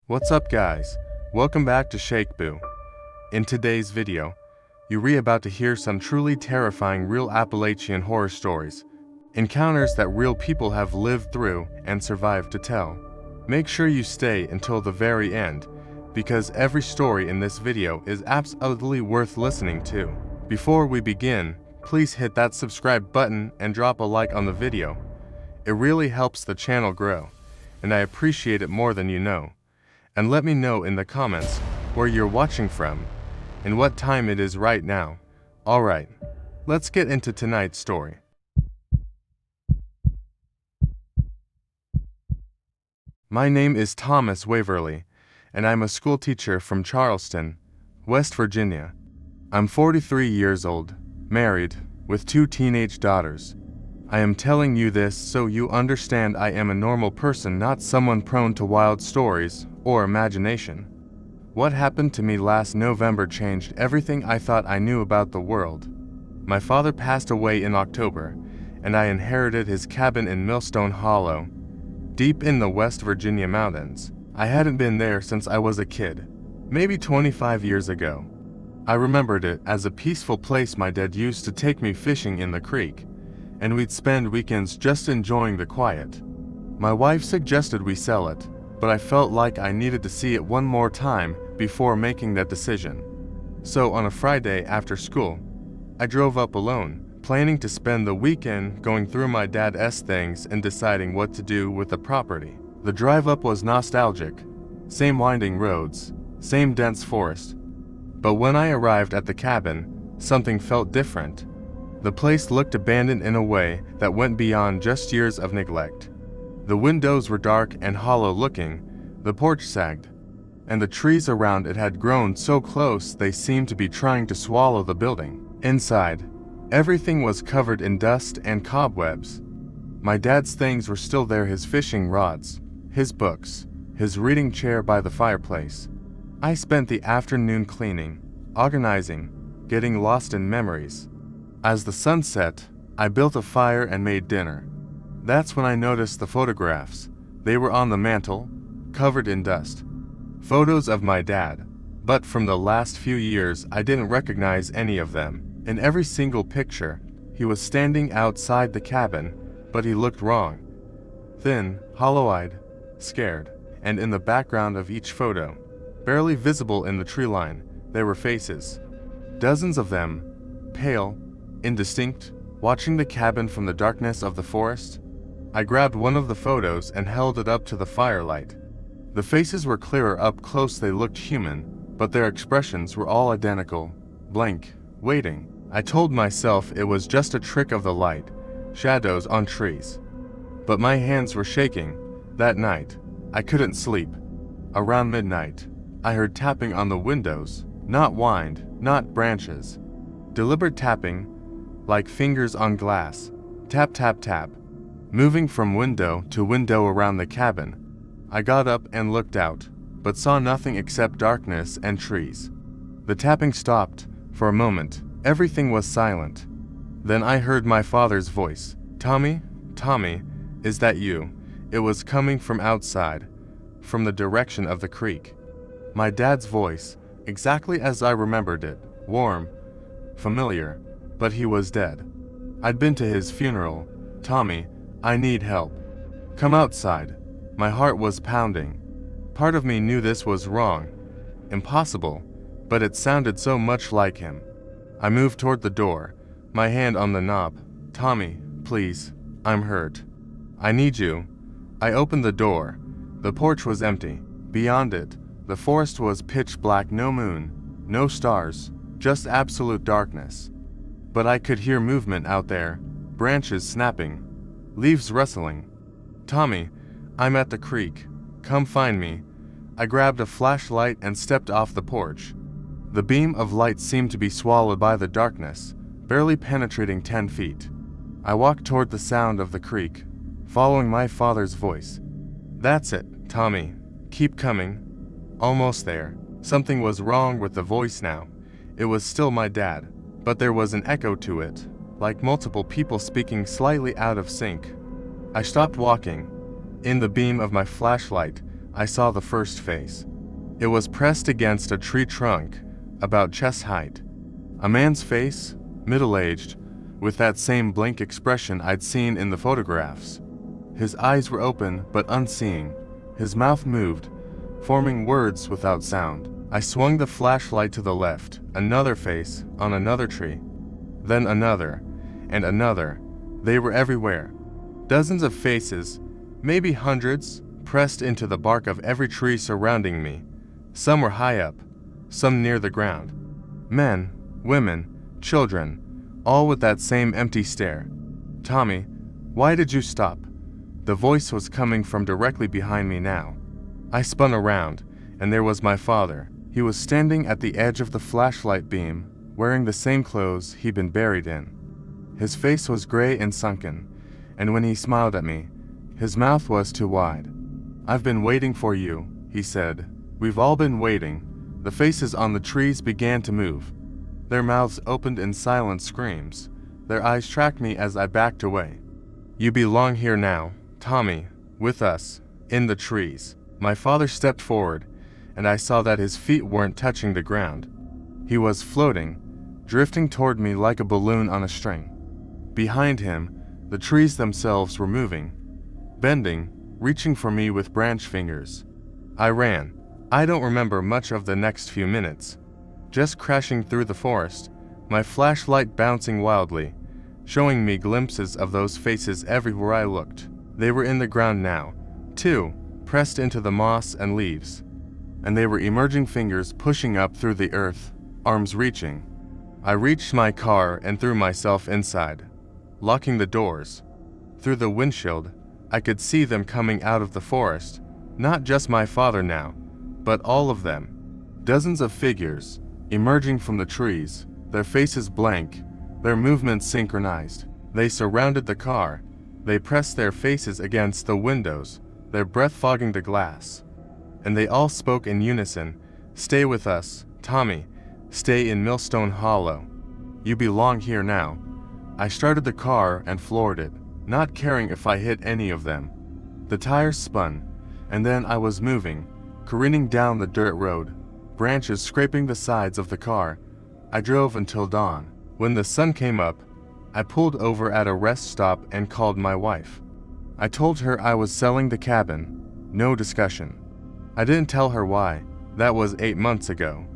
What's up guys? Welcome back to Shak. In today's video, you're about to hear some truly terrifying real Appalachian horror stories. Encounters that real people have lived through and survived to tell. Make sure you stay until the very end, because every story in this video is absolutely worth listening to. Before we begin, please hit that subscribe button and drop a like on the video. It really helps the channel grow, and I appreciate it more than you know. And let me know in the comments where you're watching from and what time it is right now. Alright, let's get into tonight's story. My name is Thomas Waverly, and I'm a school teacher from Charleston, West Virginia. I'm 43 years old, married, with 2 teenage daughters. I am telling you this so you understand I am a normal person, not someone prone to wild stories or imagination. What happened to me last November changed everything I thought I knew about the world. My father passed away in October, and I inherited his cabin in Millstone Hollow, deep in the West Virginia mountains. I hadn't been there since I was a kid, maybe 25 years ago. I remembered it as a peaceful place my dad used to take me fishing in the creek, and we'd spend weekends just enjoying the quiet. My wife suggested we sell it, but I felt like I needed to see it one more time before making that decision. So on a Friday after school, I drove up alone, planning to spend the weekend going through my dad's things and deciding what to do with the property. The drive up was nostalgic, same winding roads, same dense forest. But when I arrived at the cabin, something felt different. The place looked abandoned in a way that went beyond just years of neglect. The windows were dark and hollow looking, the porch sagged, and the trees around it had grown so close they seemed to be trying to swallow the building. Inside, everything was covered in dust and cobwebs. My dad's things were still there, his fishing rods, his books, his reading chair by the fireplace. I spent the afternoon cleaning, organizing, getting lost in memories. As the sun set, I built a fire and made dinner. That's when I noticed the photographs. They were on the mantle, covered in dust. Photos of my dad, but from the last few years I didn't recognize any of them. In every single picture, he was standing outside the cabin, but he looked wrong. Thin, hollow-eyed, scared, and in the background of each photo, barely visible in the tree line, there were faces. Dozens of them, pale, indistinct, watching the cabin from the darkness of the forest. I grabbed one of the photos and held it up to the firelight. The faces were clearer up close, they looked human, but their expressions were all identical, blank, waiting. I told myself it was just a trick of the light, shadows on trees. But my hands were shaking. That night, I couldn't sleep. Around midnight, I heard tapping on the windows, not wind, not branches. Deliberate tapping, like fingers on glass. Tap, tap, tap. Moving from window to window around the cabin. I got up and looked out, but saw nothing except darkness and trees. The tapping stopped. For a moment, everything was silent. Then I heard my father's voice. "Tommy, Tommy, is that you?" It was coming from outside, from the direction of the creek. My dad's voice, exactly as I remembered it, warm, familiar, but he was dead. I'd been to his funeral. "Tommy, I need help. Come outside." My heart was pounding. Part of me knew this was wrong, impossible, but it sounded so much like him. I moved toward the door, my hand on the knob. "Tommy, please, I'm hurt. I need you." I opened the door. The porch was empty. Beyond it, the forest was pitch black, no moon, no stars, just absolute darkness. But I could hear movement out there, branches snapping, leaves rustling. "Tommy, I'm at the creek. Come find me." I grabbed a flashlight and stepped off the porch. The beam of light seemed to be swallowed by the darkness, barely penetrating 10 feet. I walked toward the sound of the creek, following my father's voice. "That's it, Tommy. Keep coming." Almost there. Something was wrong with the voice now. It was still my dad, but there was an echo to it, like multiple people speaking slightly out of sync. I stopped walking. In the beam of my flashlight, I saw the first face. It was pressed against a tree trunk, about chest height. A man's face, middle-aged, with that same blank expression I'd seen in the photographs. His eyes were open but unseeing. His mouth moved, forming words without sound. I swung the flashlight to the left, another face, on another tree. Then another, and another. They were everywhere. Dozens of faces, maybe hundreds, pressed into the bark of every tree surrounding me. Some were high up, some near the ground. Men, women, children, all with that same empty stare. "Tommy, why did you stop?" The voice was coming from directly behind me now. I spun around, and there was my father. He was standing at the edge of the flashlight beam, wearing the same clothes he'd been buried in. His face was gray and sunken, and when he smiled at me, his mouth was too wide. "I've been waiting for you," he said. "We've all been waiting." The faces on the trees began to move. Their mouths opened in silent screams. Their eyes tracked me as I backed away. "You belong here now, Tommy, with us, in the trees." My father stepped forward, and I saw that his feet weren't touching the ground. He was floating, drifting toward me like a balloon on a string. Behind him, the trees themselves were moving, bending, reaching for me with branch fingers. I ran. I don't remember much of the next few minutes. Just crashing through the forest, my flashlight bouncing wildly, showing me glimpses of those faces everywhere I looked. They were in the ground now, too, pressed into the moss and leaves. And they were emerging fingers pushing up through the earth, arms reaching. I reached my car and threw myself inside, locking the doors. Through the windshield, I could see them coming out of the forest, not just my father now, but all of them. Dozens of figures, emerging from the trees, their faces blank, their movements synchronized. They surrounded the car. They pressed their faces against the windows, their breath fogging the glass. And they all spoke in unison, "Stay with us, Tommy. Stay in Millstone Hollow. You belong here now." I started the car and floored it, not caring if I hit any of them. The tires spun, and then I was moving, careening down the dirt road, branches scraping the sides of the car. I drove until dawn. When the sun came up, I pulled over at a rest stop and called my wife. I told her I was selling the cabin. No discussion. I didn't tell her why. That was 8 months ago.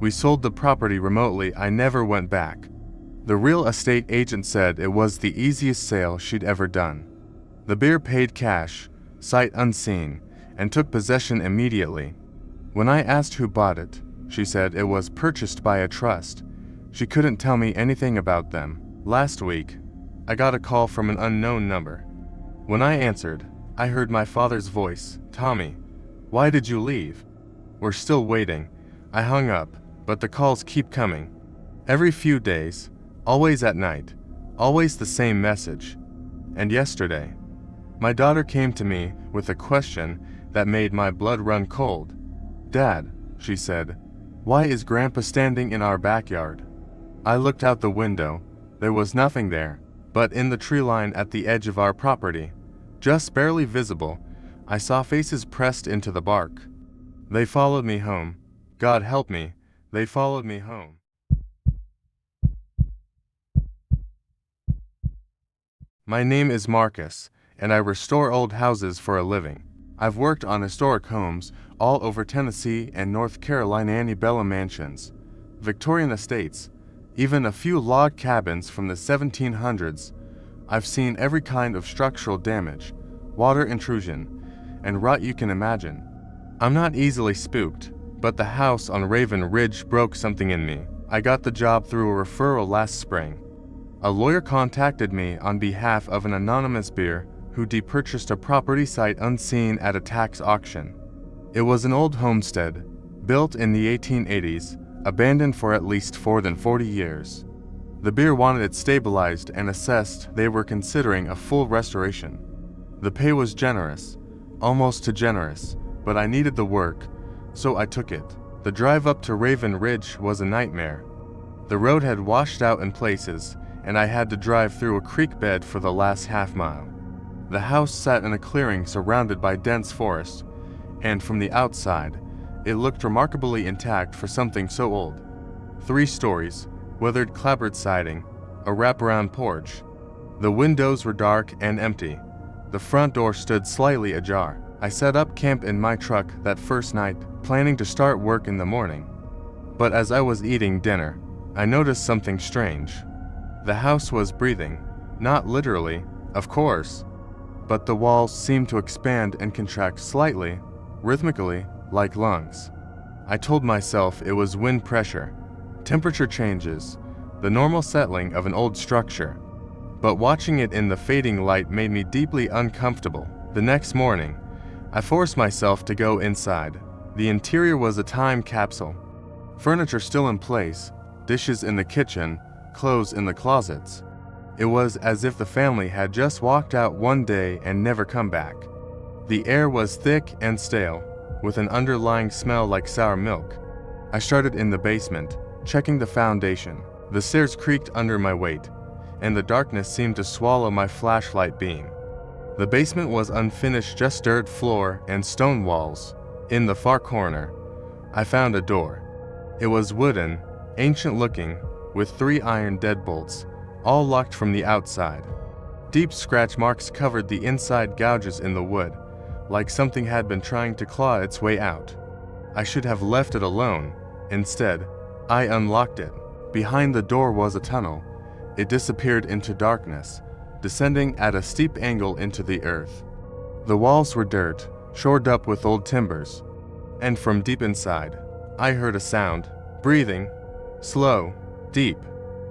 We sold the property remotely. I never went back. The real estate agent said it was the easiest sale she'd ever done. The bear paid cash, sight unseen, and took possession immediately. When I asked who bought it, she said it was purchased by a trust. She couldn't tell me anything about them. Last week, I got a call from an unknown number. When I answered, I heard my father's voice, "Tommy, why did you leave?" "We're still waiting." I hung up, but the calls keep coming. Every few days, always at night, always the same message. And yesterday, my daughter came to me with a question that made my blood run cold. "Dad," she said, "why is Grandpa standing in our backyard?" I looked out the window. There was nothing there, but in the tree line at the edge of our property, just barely visible, I saw faces pressed into the bark. They followed me home. God help me, they followed me home. My name is Marcus, and I restore old houses for a living. I've worked on historic homes all over Tennessee and North Carolina, antebellum mansions, Victorian estates, even a few log cabins from the 1700s. I've seen every kind of structural damage, water intrusion, and rot you can imagine. I'm not easily spooked, but the house on Raven Ridge broke something in me. I got the job through a referral last spring. A lawyer contacted me on behalf of an anonymous bear who depurchased a property site unseen at a tax auction. It was an old homestead, built in the 1880s, abandoned for at least more than 40 years. The bear wanted it stabilized and assessed. They were considering a full restoration. The pay was generous, almost too generous, but I needed the work, so I took it. The drive up to Raven Ridge was a nightmare. The road had washed out in places, and I had to drive through a creek bed for the last half mile. The house sat in a clearing surrounded by dense forest, and from the outside, it looked remarkably intact for something so old. 3 stories, weathered clapboard siding, a wraparound porch. The windows were dark and empty. The front door stood slightly ajar. I set up camp in my truck that first night, planning to start work in the morning. But as I was eating dinner, I noticed something strange. The house was breathing, not literally, of course, but the walls seemed to expand and contract slightly, rhythmically, like lungs. I told myself it was wind pressure, temperature changes, the normal settling of an old structure. But watching it in the fading light made me deeply uncomfortable. The next morning, I forced myself to go inside. The interior was a time capsule. Furniture still in place, dishes in the kitchen, clothes in the closets. It was as if the family had just walked out one day and never come back. The air was thick and stale, with an underlying smell like sour milk. I started in the basement, checking the foundation. The stairs creaked under my weight, and the darkness seemed to swallow my flashlight beam. The basement was unfinished, just dirt floor and stone walls. In the far corner, I found a door. It was wooden, ancient-looking, with 3 iron deadbolts, all locked from the outside. Deep scratch marks covered the inside gouges in the wood, like something had been trying to claw its way out. I should have left it alone. Instead, I unlocked it. Behind the door was a tunnel. It disappeared into darkness, descending at a steep angle into the earth. The walls were dirt, shored up with old timbers. And from deep inside, I heard a sound, breathing, slow, deep,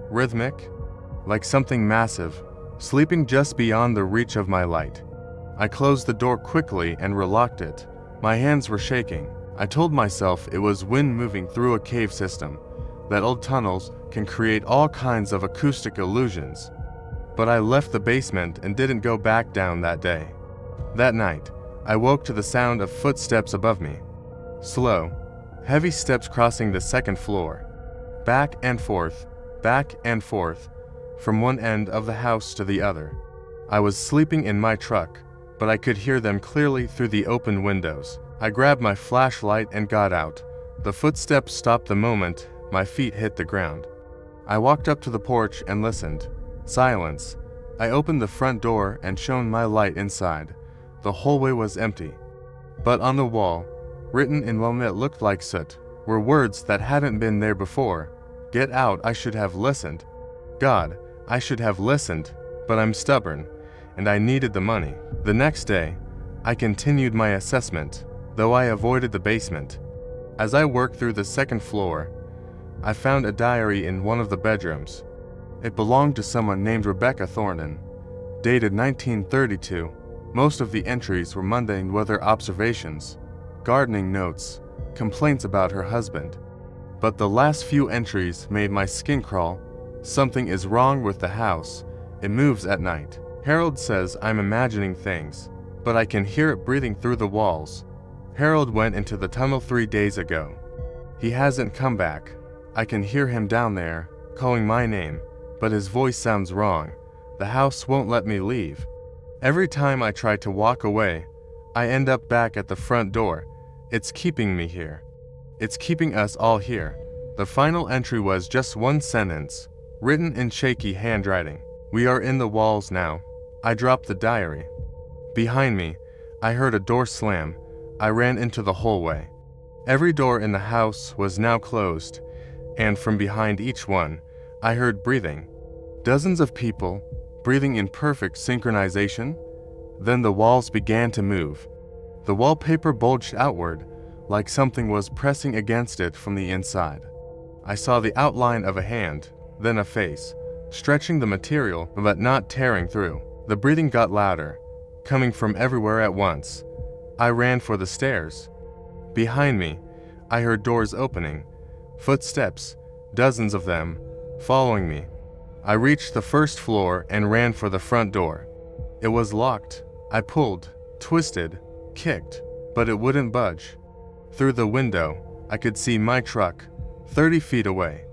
rhythmic, like something massive, sleeping just beyond the reach of my light. I closed the door quickly and relocked it. My hands were shaking. I told myself it was wind moving through a cave system, that old tunnels can create all kinds of acoustic illusions. But I left the basement and didn't go back down that day. That night, I woke to the sound of footsteps above me. Slow, heavy steps crossing the second floor. Back and forth, from one end of the house to the other. I was sleeping in my truck, but I could hear them clearly through the open windows. I grabbed my flashlight and got out. The footsteps stopped the moment my feet hit the ground. I walked up to the porch and listened. Silence. I opened the front door and shone my light inside. The hallway was empty. But on the wall, written in what looked like soot, were words that hadn't been there before. Get out, I should have listened. God, I should have listened, but I'm stubborn, and I needed the money. The next day, I continued my assessment, though I avoided the basement. As I worked through the second floor, I found a diary in one of the bedrooms. It belonged to someone named Rebecca Thornton, dated 1932. Most of the entries were mundane weather observations, gardening notes, complaints about her husband. But the last few entries made my skin crawl. Something is wrong with the house. It moves at night. Harold says I'm imagining things, but I can hear it breathing through the walls. Harold went into the tunnel 3 days ago. He hasn't come back. I can hear him down there, calling my name, but his voice sounds wrong. The house won't let me leave. Every time I try to walk away, I end up back at the front door. It's keeping me here. It's keeping us all here. The final entry was just one sentence, written in shaky handwriting. We are in the walls now. I dropped the diary. Behind me, I heard a door slam. I ran into the hallway. Every door in the house was now closed, and from behind each one, I heard breathing. Dozens of people, breathing in perfect synchronization. Then the walls began to move. The wallpaper bulged outward, like something was pressing against it from the inside. I saw the outline of a hand, then a face, stretching the material but not tearing through. The breathing got louder, coming from everywhere at once. I ran for the stairs. Behind me, I heard doors opening, footsteps, dozens of them, following me. I reached the first floor and ran for the front door. It was locked. I pulled, twisted, kicked, but it wouldn't budge. Through the window, I could see my truck, 30 feet away.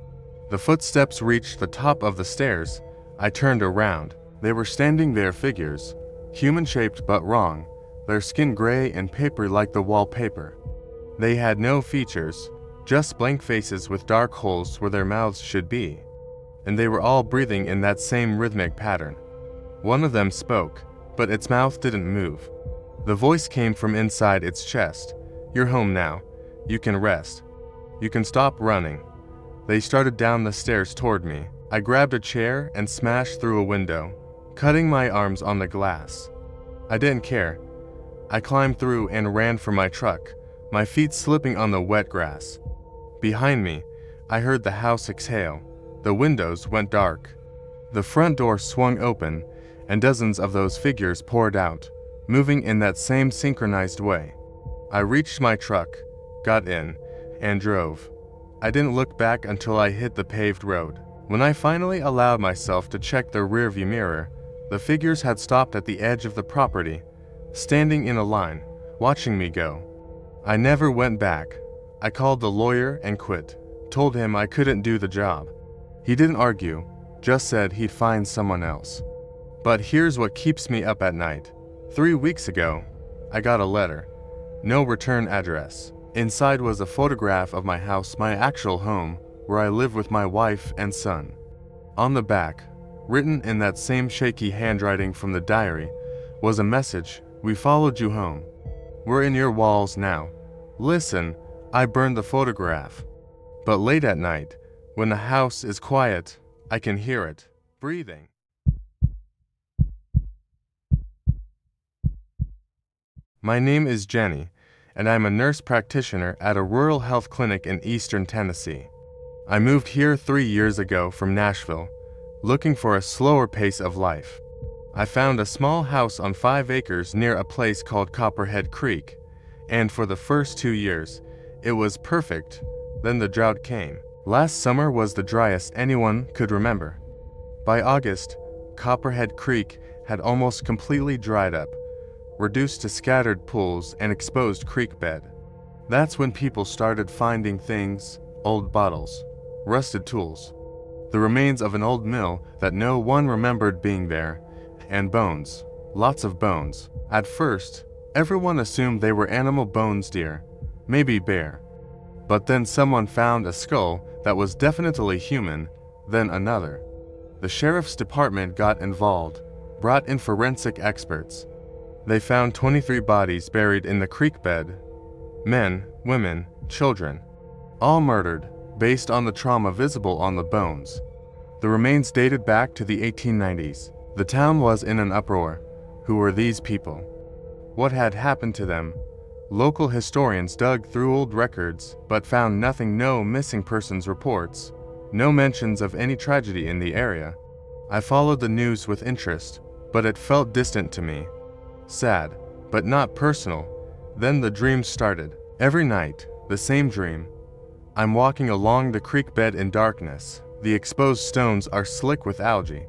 The footsteps reached the top of the stairs. I turned around. They were standing there, figures, human-shaped but wrong, their skin gray and papery like the wallpaper. They had no features, just blank faces with dark holes where their mouths should be, and they were all breathing in that same rhythmic pattern. One of them spoke, but its mouth didn't move. The voice came from inside its chest. "You're home now. You can rest. You can stop running." They started down the stairs toward me. I grabbed a chair and smashed through a window, cutting my arms on the glass. I didn't care. I climbed through and ran for my truck, my feet slipping on the wet grass. Behind me, I heard the house exhale. The windows went dark. The front door swung open, and dozens of those figures poured out, moving in that same synchronized way. I reached my truck, got in, and drove. I didn't look back until I hit the paved road. When I finally allowed myself to check the rearview mirror, the figures had stopped at the edge of the property, standing in a line, watching me go. I never went back. I called the lawyer and quit, told him I couldn't do the job. He didn't argue, just said he'd find someone else. But here's what keeps me up at night. 3 weeks ago, I got a letter. No return address. Inside was a photograph of my house, my actual home, where I live with my wife and son. On the back, written in that same shaky handwriting from the diary, was a message: "We followed you home. We're in your walls now. Listen, I burned the photograph. But late at night, when the house is quiet, I can hear it, breathing." My name is Jenny, and I'm a nurse practitioner at a rural health clinic in eastern Tennessee. I moved here 3 years ago from Nashville, looking for a slower pace of life. I found a small house on 5 acres near a place called Copperhead Creek, and for the first 2 years, it was perfect. Then the drought came. Last summer was the driest anyone could remember. By August, Copperhead Creek had almost completely dried up, reduced to scattered pools and exposed creek bed. That's when people started finding things: old bottles, rusted tools, the remains of an old mill that no one remembered being there, and bones, lots of bones. At first, everyone assumed they were animal bones, deer, maybe bear. But then someone found a skull that was definitely human, then another. The sheriff's department got involved, brought in forensic experts. They found 23 bodies buried in the creek bed. Men, women, children, all murdered, based on the trauma visible on the bones. The remains dated back to the 1890s. The town was in an uproar. Who were these people? What had happened to them? Local historians dug through old records, but found nothing: no missing persons reports, no mentions of any tragedy in the area. I followed the news with interest, but it felt distant to me. Sad, but not personal. Then the dreams started. Every night, the same dream. I'm walking along the creek bed in darkness. The exposed stones are slick with algae.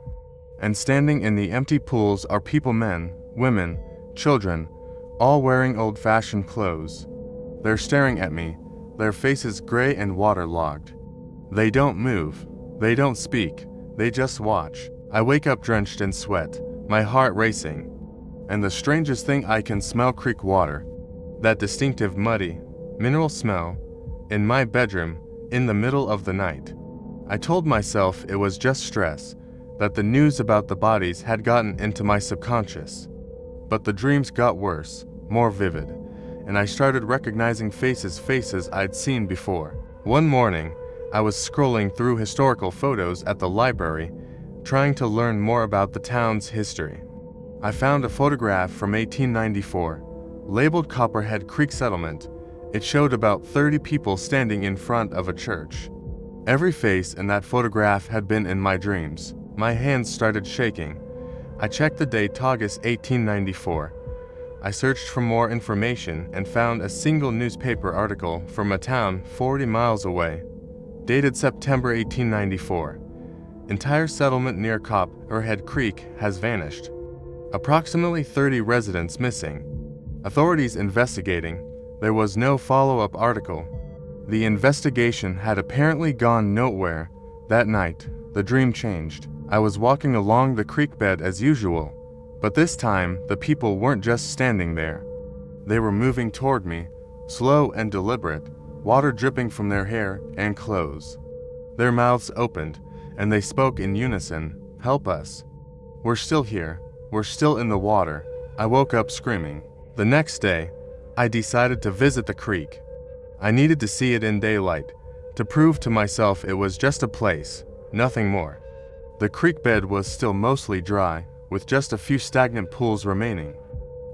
And standing in the empty pools are people: men, women, children, all wearing old-fashioned clothes. They're staring at me, their faces gray and waterlogged. They don't move. They don't speak. They just watch. I wake up drenched in sweat, my heart racing. And the strangest thing, I can smell creek water. That distinctive muddy, mineral smell, in my bedroom, in the middle of the night. I told myself it was just stress, that the news about the bodies had gotten into my subconscious. But the dreams got worse, more vivid, and I started recognizing faces I'd seen before. One morning, I was scrolling through historical photos at the library, trying to learn more about the town's history. I found a photograph from 1894, labeled Copperhead Creek Settlement. It showed about 30 people standing in front of a church. Every face in that photograph had been in my dreams. My hands started shaking. I checked the date, August 1894. I searched for more information and found a single newspaper article from a town 40 miles away, dated September 1894. Entire settlement near Copperhead Creek has vanished. Approximately 30 residents missing. Authorities investigating. There was no follow-up article. The investigation had apparently gone nowhere. That night, the dream changed. I was walking along the creek bed as usual, But this time, the people weren't just standing there. They were moving toward me, slow and deliberate, water dripping from their hair and clothes. Their mouths opened, and they spoke in unison, "Help us. We're still here. We're still in the water." I woke up screaming. The next day, I decided to visit the creek. I needed to see it in daylight, to prove to myself it was just a place, nothing more. The creek bed was still mostly dry, with just a few stagnant pools remaining.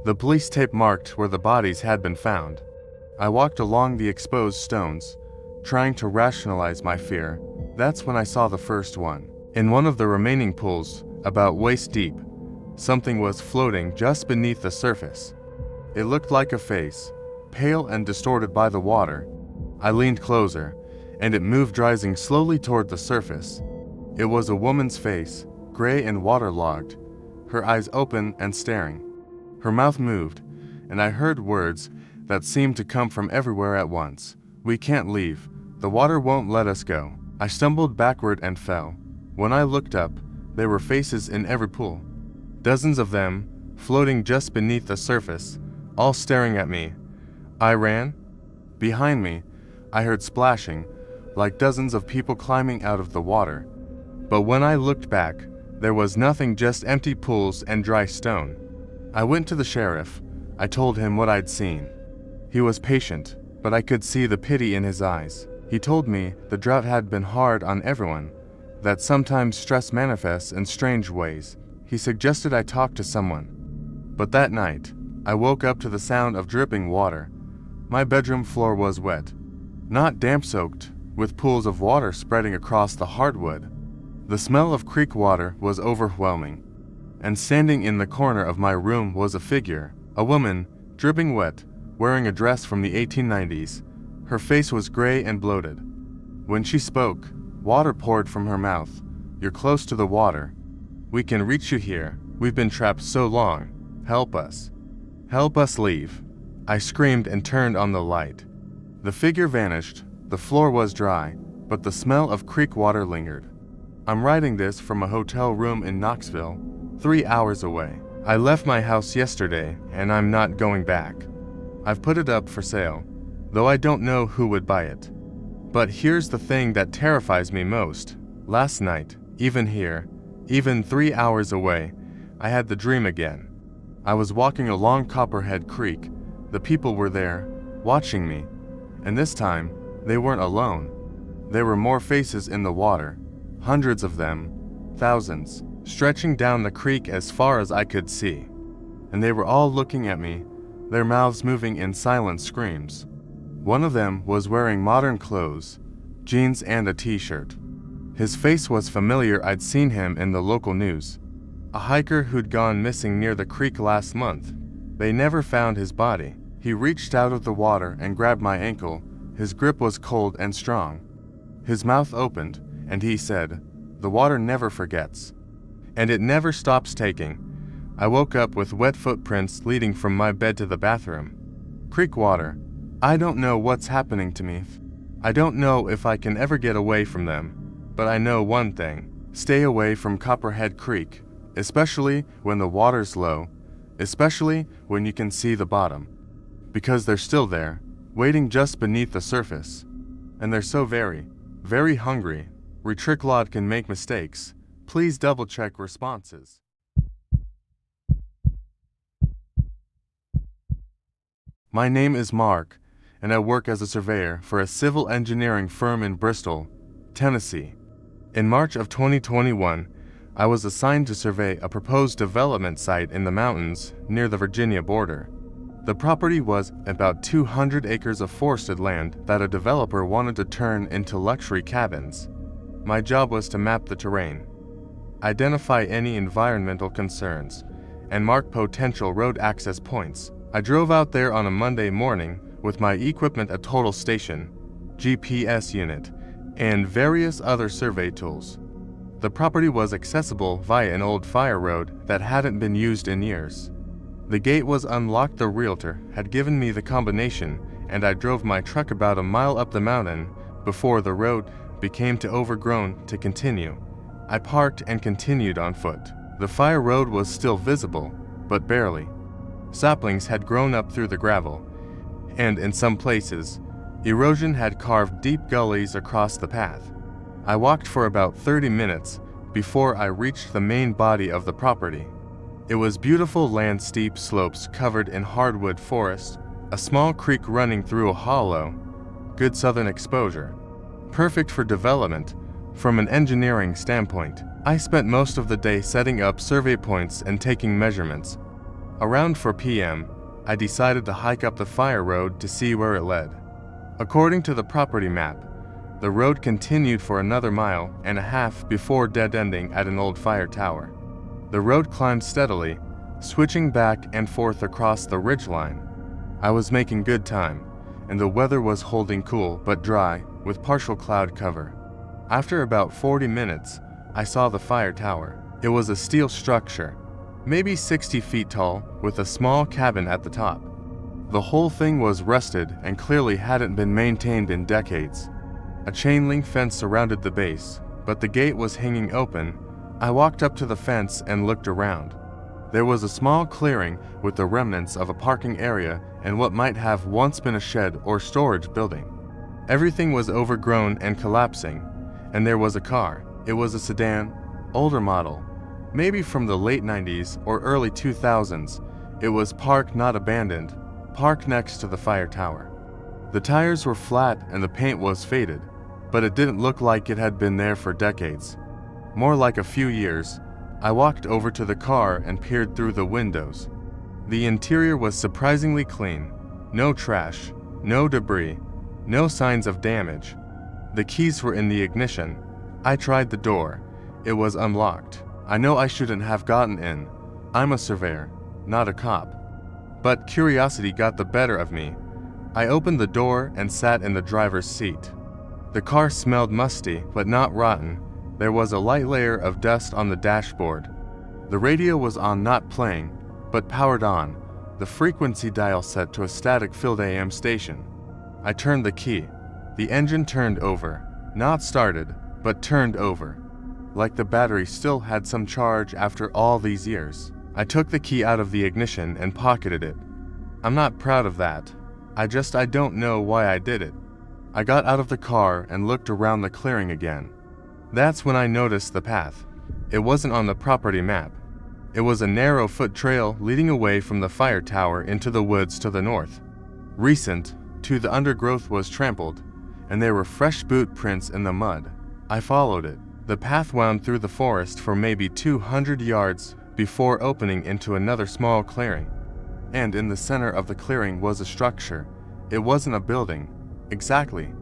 The police tape marked where the bodies had been found. I walked along the exposed stones, trying to rationalize my fear. That's when I saw the first one. In one of the remaining pools, about waist deep, something was floating just beneath the surface. It looked like a face, pale and distorted by the water. I leaned closer, and it moved, rising slowly toward the surface. It was a woman's face, gray and waterlogged, her eyes open and staring. Her mouth moved, and I heard words that seemed to come from everywhere at once. "We can't leave. The water won't let us go." I stumbled backward and fell. When I looked up, there were faces in every pool. Dozens of them, floating just beneath the surface, all staring at me. I ran. Behind me, I heard splashing, like dozens of people climbing out of the water. But when I looked back, there was nothing, just empty pools and dry stone. I went to the sheriff. I told him what I'd seen. He was patient, but I could see the pity in his eyes. He told me the drought had been hard on everyone, that sometimes stress manifests in strange ways. He suggested I talk to someone. But that night, I woke up to the sound of dripping water. My bedroom floor was wet, not damp-soaked, with pools of water spreading across the hardwood. The smell of creek water was overwhelming, and standing in the corner of my room was a figure, a woman, dripping wet, wearing a dress from the 1890s. Her face was gray and bloated. When she spoke, water poured from her mouth. "You're close to the water. We can reach you here. We've been trapped so long. Help us. Help us leave." I screamed and turned on the light. The figure vanished. The floor was dry, but the smell of creek water lingered. I'm writing this from a hotel room in Knoxville, 3 hours away. I left my house yesterday, and I'm not going back. I've put it up for sale, though I don't know who would buy it. But here's the thing that terrifies me most. Last night, even here, even 3 hours away, I had the dream again. I was walking along Copperhead Creek. The people were there, watching me. And this time, they weren't alone. There were more faces in the water. Hundreds of them, thousands, stretching down the creek as far as I could see. And they were all looking at me, their mouths moving in silent screams. One of them was wearing modern clothes, jeans and a t-shirt. His face was familiar. I'd seen him in the local news. A hiker who'd gone missing near the creek last month. They never found his body. He reached out of the water and grabbed my ankle. His grip was cold and strong. His mouth opened, and he said, "The water never forgets." And it never stops taking. I woke up with wet footprints leading from my bed to the bathroom. Creek water. I don't know what's happening to me. I don't know if I can ever get away from them. But I know one thing. Stay away from Copperhead Creek, especially when the water's low, especially when you can see the bottom. Because they're still there, waiting just beneath the surface. And they're so very, very hungry. Retriclod can make mistakes. Please double-check responses. My name is Mark, and I work as a surveyor for a civil engineering firm in Bristol, Tennessee. In March of 2021, I was assigned to survey a proposed development site in the mountains near the Virginia border. The property was about 200 acres of forested land that a developer wanted to turn into luxury cabins. My job was to map the terrain, identify any environmental concerns, and mark potential road access points. I drove out there on a Monday morning with my equipment, a total station, GPS unit, and various other survey tools. The property was accessible via an old fire road that hadn't been used in years. The gate was unlocked. The realtor had given me the combination, and I drove my truck about a mile up the mountain before the road became too overgrown to continue. I parked and continued on foot. The fire road was still visible, but barely. Saplings had grown up through the gravel, and in some places, erosion had carved deep gullies across the path. I walked for about 30 minutes before I reached the main body of the property. It was beautiful land, steep slopes covered in hardwood forest, a small creek running through a hollow, good southern exposure. Perfect for development from an engineering standpoint. I spent most of the day setting up survey points and taking measurements. Around 4 p.m., I decided to hike up the fire road to see where it led. According to the property map, the road continued for another 1.5 miles before dead-ending at an old fire tower. The road climbed steadily, switching back and forth across the ridgeline. I was making good time, and the weather was holding cool but dry, with partial cloud cover. After about 40 minutes, I saw the fire tower. It was a steel structure, maybe 60 feet tall, with a small cabin at the top. The whole thing was rusted and clearly hadn't been maintained in decades. A chain link fence surrounded the base, but the gate was hanging open. I walked up to the fence and looked around. There was a small clearing with the remnants of a parking area and what might have once been a shed or storage building. Everything was overgrown and collapsing, and there was a car. It was a sedan, older model, maybe from the late 90s or early 2000s. It was parked, not abandoned, parked next to the fire tower. The tires were flat and the paint was faded, but it didn't look like it had been there for decades. More like a few years. I walked over to the car and peered through the windows. The interior was surprisingly clean. No trash, no debris, no signs of damage. The keys were in the ignition. I tried the door. It was unlocked. I know I shouldn't have gotten in. I'm a surveyor, not a cop. But curiosity got the better of me. I opened the door and sat in the driver's seat. The car smelled musty, but not rotten. There was a light layer of dust on the dashboard. The radio was on, not playing, but powered on, the frequency dial set to a static-filled AM station. I turned the key. The engine turned over, not started, but turned over. Like the battery still had some charge after all these years. I took the key out of the ignition and pocketed it. I'm not proud of that. I don't know why I did it. I got out of the car and looked around the clearing again. That's when I noticed the path. It wasn't on the property map. It was a narrow foot trail leading away from the fire tower into the woods to the north. Recent, too, the undergrowth was trampled, and there were fresh boot prints in the mud. I followed it. The path wound through the forest for maybe 200 yards before opening into another small clearing. And in the center of the clearing was a structure. It wasn't a building, exactly.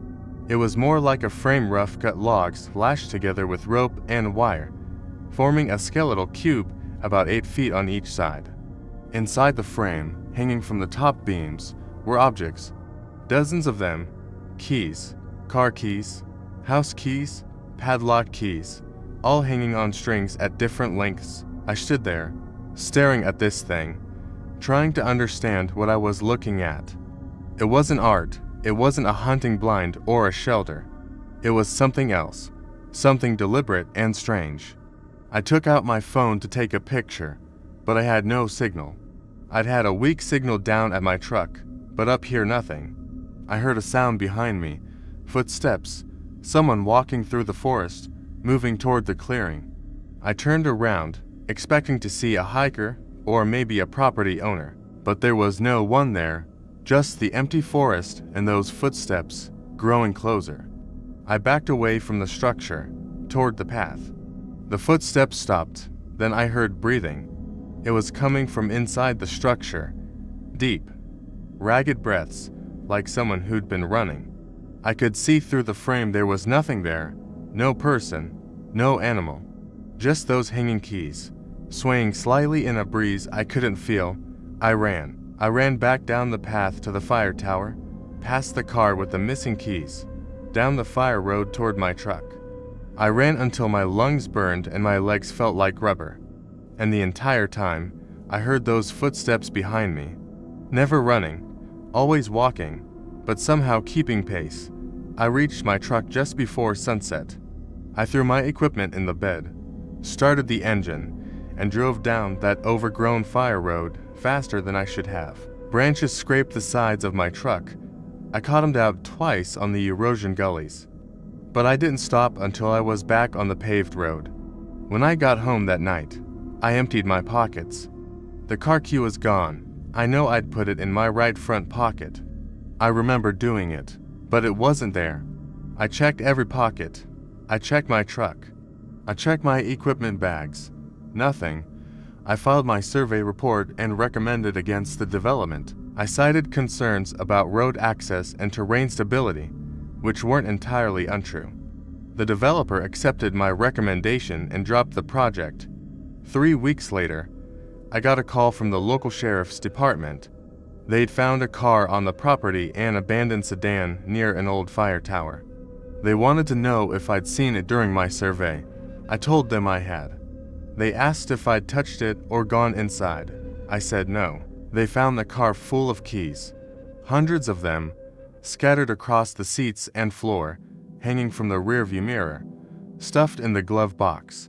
It was more like a frame, rough-cut logs lashed together with rope and wire, forming a skeletal cube about 8 feet on each side. Inside the frame, hanging from the top beams, were objects, dozens of them, keys, car keys, house keys, padlock keys, all hanging on strings at different lengths. I stood there, staring at this thing, trying to understand what I was looking at. It wasn't art. It wasn't a hunting blind or a shelter. It was something else, something deliberate and strange. I took out my phone to take a picture, but I had no signal. I'd had a weak signal down at my truck, but up here nothing. I heard a sound behind me, footsteps, someone walking through the forest, moving toward the clearing. I turned around, expecting to see a hiker or maybe a property owner, but there was no one there. Just the empty forest and those footsteps growing closer. I backed away from the structure, toward the path. The footsteps stopped, then I heard breathing. It was coming from inside the structure. Deep, ragged breaths, like someone who'd been running. I could see through the frame. There was nothing there, no person, no animal. Just those hanging keys, swaying slightly in a breeze I couldn't feel. I ran back down the path to the fire tower, past the car with the missing keys, down the fire road toward my truck. I ran until my lungs burned and my legs felt like rubber. And the entire time, I heard those footsteps behind me. Never running, always walking, but somehow keeping pace. I reached my truck just before sunset. I threw my equipment in the bed, started the engine, and drove down that overgrown fire road faster than I should have. Branches scraped the sides of my truck. I caught out twice on the erosion gullies. But I didn't stop until I was back on the paved road. When I got home that night, I emptied my pockets. The car key was gone. I know I'd put it in my right front pocket. I remember doing it, but it wasn't there. I checked every pocket. I checked my truck. I checked my equipment bags. Nothing. I filed my survey report and recommended against the development. I cited concerns about road access and terrain stability, which weren't entirely untrue. The developer accepted my recommendation and dropped the project. 3 weeks later, I got a call from the local sheriff's department. They'd found a car on the property and an abandoned sedan near an old fire tower. They wanted to know if I'd seen it during my survey. I told them I had. They asked if I'd touched it or gone inside. I said no. They found the car full of keys, hundreds of them, scattered across the seats and floor, hanging from the rearview mirror, stuffed in the glove box.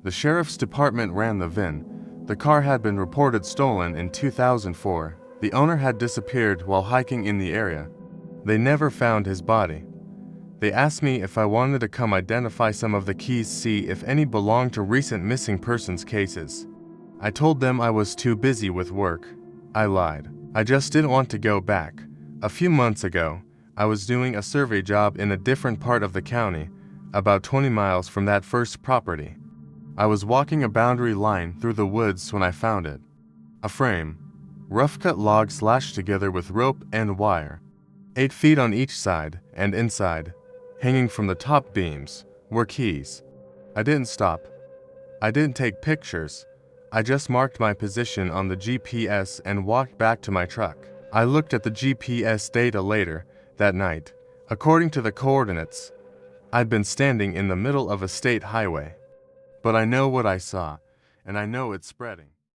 The sheriff's department ran the VIN. The car had been reported stolen in 2004. The owner had disappeared while hiking in the area. They never found his body. They asked me if I wanted to come identify some of the keys, see if any belonged to recent missing persons cases. I told them I was too busy with work. I lied. I just didn't want to go back. A few months ago, I was doing a survey job in a different part of the county, about 20 miles from that first property. I was walking a boundary line through the woods when I found it. A frame, rough-cut logs lashed together with rope and wire, 8 feet on each side and inside, hanging from the top beams, were keys. I didn't stop. I didn't take pictures. I just marked my position on the GPS and walked back to my truck. I looked at the GPS data later that night. According to the coordinates, I'd been standing in the middle of a state highway. But I know what I saw, and I know it's spreading.